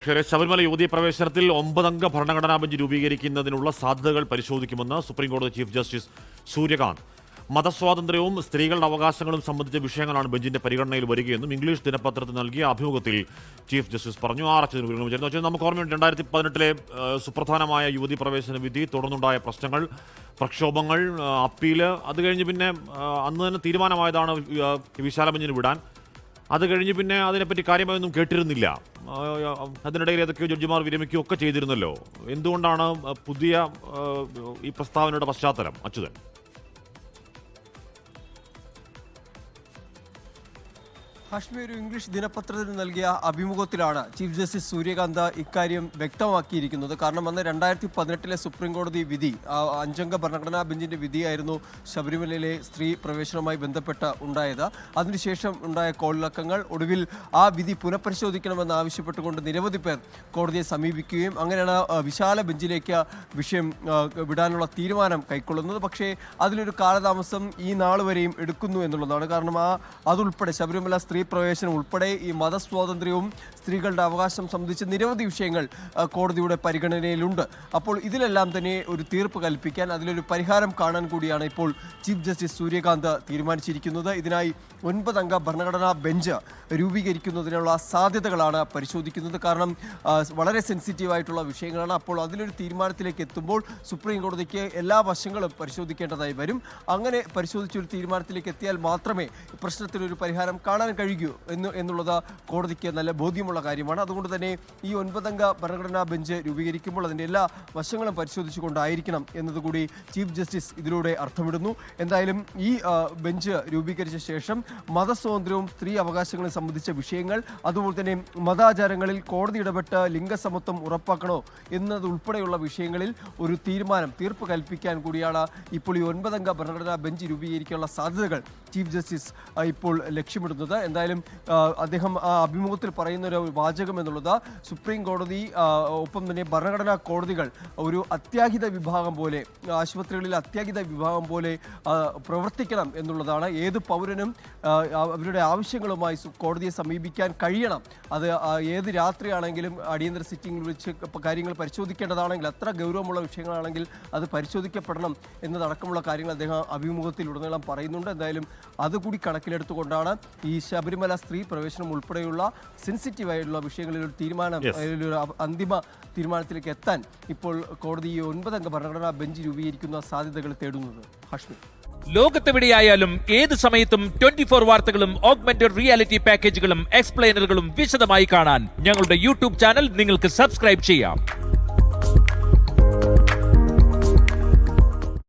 ശബരിമല യുവതീ പ്രവേശനത്തിൽ 9-അംഗ ഭരണഘടനാ ബെഞ്ച് രൂപീകരിക്കുന്നതിനുള്ള സാധ്യതകൾ പരിശോധിക്കുമെന്ന് സുപ്രീംകോടതി ചീഫ് ജസ്റ്റിസ് സൂര്യകാന്ത്. മതസ്വാതന്ത്ര്യവും സ്ത്രീകളുടെ അവകാശങ്ങളും സംബന്ധിച്ച വിഷയങ്ങളാണ് ബെഞ്ചിന്റെ പരിഗണനയിൽ വരികയെന്നും ഇംഗ്ലീഷ് ദിനപത്രത്തിന് നൽകിയ അഭിമുഖത്തിൽ ചീഫ് ജസ്റ്റിസ് പറഞ്ഞു. നമുക്ക് ഓർമ്മയുണ്ട് 2018 സുപ്രധാനമായ യുവതീ പ്രവേശന വിധി, തുടർന്നുണ്ടായ പ്രശ്നങ്ങൾ, പ്രക്ഷോഭങ്ങൾ, അപ്പീല്, അത് കഴിഞ്ഞ് പിന്നെ അന്ന് തന്നെ തീരുമാനമായതാണ് വിശാല ബെഞ്ചിന് വിടാൻ. അത് കഴിഞ്ഞ് പിന്നെ അതിനെപ്പറ്റി കാര്യമായൊന്നും കേട്ടിരുന്നില്ല. അതിനിടയിൽ ഏതൊക്കെയോ ജഡ്ജിമാർ വിരമിക്കുകയോ ഒക്കെ ചെയ്തിരുന്നല്ലോ. എന്തുകൊണ്ടാണ് പുതിയ ഈ പ്രസ്താവനയുടെ പശ്ചാത്തലം? അച്യുതൻ. ഹാഷ്മി, ഒരു ഇംഗ്ലീഷ് ദിനപത്രത്തിന് നൽകിയ അഭിമുഖത്തിലാണ് ചീഫ് ജസ്റ്റിസ് സൂര്യകാന്ത് ഇക്കാര്യം വ്യക്തമാക്കിയിരിക്കുന്നത്. കാരണം അന്ന് 2018 സുപ്രീം കോടതി വിധി, 5-അംഗ ഭരണഘടനാ ബെഞ്ചിന്റെ വിധിയായിരുന്നു ശബരിമലയിലെ സ്ത്രീ പ്രവേശനവുമായി ബന്ധപ്പെട്ട് ഉണ്ടായത്. അതിനുശേഷം ഉണ്ടായ കോളിളക്കങ്ങൾ, ഒടുവിൽ ആ വിധി പുനഃപരിശോധിക്കണമെന്ന് ആവശ്യപ്പെട്ടുകൊണ്ട് നിരവധി പേർ കോടതിയെ സമീപിക്കുകയും അങ്ങനെയാണ് വിശാല ബെഞ്ചിലേക്ക് വിഷയം വിടാനുള്ള തീരുമാനം കൈക്കൊള്ളുന്നത്. പക്ഷേ അതിലൊരു കാലതാമസം ഈ നാൾ വരെയും എടുക്കുന്നു എന്നുള്ളതാണ്. കാരണം അതുൾപ്പെടെ ശബരിമല സ്ത്രീ പ്രവേശനം ഉൾപ്പെടെ ഈ മതസ്വാതന്ത്ര്യവും സ്ത്രീകളുടെ അവകാശം സംബന്ധിച്ച് നിരവധി വിഷയങ്ങൾ കോടതിയുടെ പരിഗണനയിലുണ്ട്. അപ്പോൾ ഇതിലെല്ലാം തന്നെ ഒരു തീർപ്പ് കൽപ്പിക്കാൻ, അതിലൊരു പരിഹാരം കാണാൻ കൂടിയാണ് ഇപ്പോൾ ചീഫ് ജസ്റ്റിസ് സൂര്യകാന്ത് തീരുമാനിച്ചിരിക്കുന്നത്. ഇതിനായി 9-അംഗ ഭരണഘടനാ ബെഞ്ച് രൂപീകരിക്കുന്നതിനുള്ള സാധ്യതകളാണ് പരിശോധിക്കുന്നത്. കാരണം വളരെ സെൻസിറ്റീവായിട്ടുള്ള വിഷയങ്ങളാണ്. അപ്പോൾ അതിലൊരു തീരുമാനത്തിലേക്ക് എത്തുമ്പോൾ സുപ്രീം കോടതിക്ക് എല്ലാ വശങ്ങളും പരിശോധിക്കേണ്ടതായി വരും. അങ്ങനെ പരിശോധിച്ചൊരു തീരുമാനത്തിലേക്ക് എത്തിയാൽ മാത്രമേ പ്രശ്നത്തിനൊരു പരിഹാരം കാണാൻ കഴിയൂ എന്നുള്ളത് കോടതിക്ക് നല്ല ബോധ്യമുള്ള കാര്യമാണ്. അതുകൊണ്ട് തന്നെ ഈ 9-അംഗ ഭരണഘടനാ ബെഞ്ച് രൂപീകരിക്കുമ്പോൾ അതിൻ്റെ എല്ലാ വശങ്ങളും പരിശോധിച്ചുകൊണ്ടായിരിക്കണം എന്നതുകൂടി ചീഫ് ജസ്റ്റിസ് ഇതിലൂടെ അർത്ഥമിടുന്നു. എന്തായാലും ഈ ബെഞ്ച് രൂപീകരിച്ച ശേഷം മതസ്വാതന്ത്ര്യവും സ്ത്രീ അവകാശങ്ങളും സംബന്ധിച്ച വിഷയങ്ങൾ, അതുപോലെ തന്നെ മതാചാരങ്ങളിൽ കോടതി ഇടപെട്ട് ലിംഗസമത്വം ഉറപ്പാക്കണോ എന്നതുൾപ്പെടെയുള്ള വിഷയങ്ങളിൽ ഒരു തീർപ്പ് കൽപ്പിക്കാൻ കൂടിയാണ് ഇപ്പോൾ ഈ 9-അംഗ ഭരണഘടനാ ബെഞ്ച് രൂപീകരിക്കാനുള്ള സാധ്യതകൾ ചീഫ് ജസ്റ്റിസ് ഇപ്പോൾ ലക്ഷ്യമിടുന്നത്. എന്തായാലും അദ്ദേഹം ആ അഭിമുഖത്തിൽ പറയുന്ന ഒരു വാചകം എന്നുള്ളത്, സുപ്രീം കോടതി ഒപ്പം തന്നെ ഭരണഘടനാ കോടതികൾ ഒരു അത്യാഹിത വിഭാഗം പോലെ, ആശുപത്രികളിൽ അത്യാഹിത വിഭാഗം പോലെ പ്രവർത്തിക്കണം എന്നുള്ളതാണ്. ഏത് പൗരനും അവരുടെ ആവശ്യങ്ങളുമായി കോടതിയെ സമീപിക്കാൻ കഴിയണം. അത് ഏത് രാത്രിയാണെങ്കിലും അടിയന്തര സിറ്റിംഗിൽ വെച്ച് കാര്യങ്ങൾ പരിശോധിക്കേണ്ടതാണെങ്കിൽ, അത്ര ഗൗരവമുള്ള വിഷയങ്ങളാണെങ്കിൽ അത് പരിശോധിക്കപ്പെടണം എന്നതടക്കമുള്ള കാര്യങ്ങൾ അദ്ദേഹം അഭിമുഖത്തിലുടനീളം പറയുന്നുണ്ട്. എന്തായാലും അതുകൂടി കണക്കിലെടുത്തുകൊണ്ടാണ് ഈ ശബരിമല സ്ത്രീ പ്രവേശനം ഉൾപ്പെടെയുള്ള സെൻസിറ്റീവായിട്ടുള്ള വിഷയങ്ങളിൽ ഒരു തീരുമാനം, ഒരു അന്തിമ തീരുമാനത്തിലേക്ക് എത്താൻ ഇപ്പോൾ കോടതി ഈ 9-അംഗ ഭരണഘടനാ ബെഞ്ച് രൂപീകരിക്കുന്ന സാധ്യതകൾ തേടുന്നത്. ഹാഷ്മി, ലോകത്തെവിടെയായാലും ഏത് സമയത്തും 24 വാർത്തകളും ഓഗ്മെന്റഡ് റിയാലിറ്റി പാക്കേജുകളും എക്സ്പ്ലെയിനറുകളും വിശദമായി കാണാൻ ഞങ്ങളുടെ യൂട്യൂബ് ചാനൽ നിങ്ങൾക്ക് സബ്സ്ക്രൈബ് ചെയ്യാം.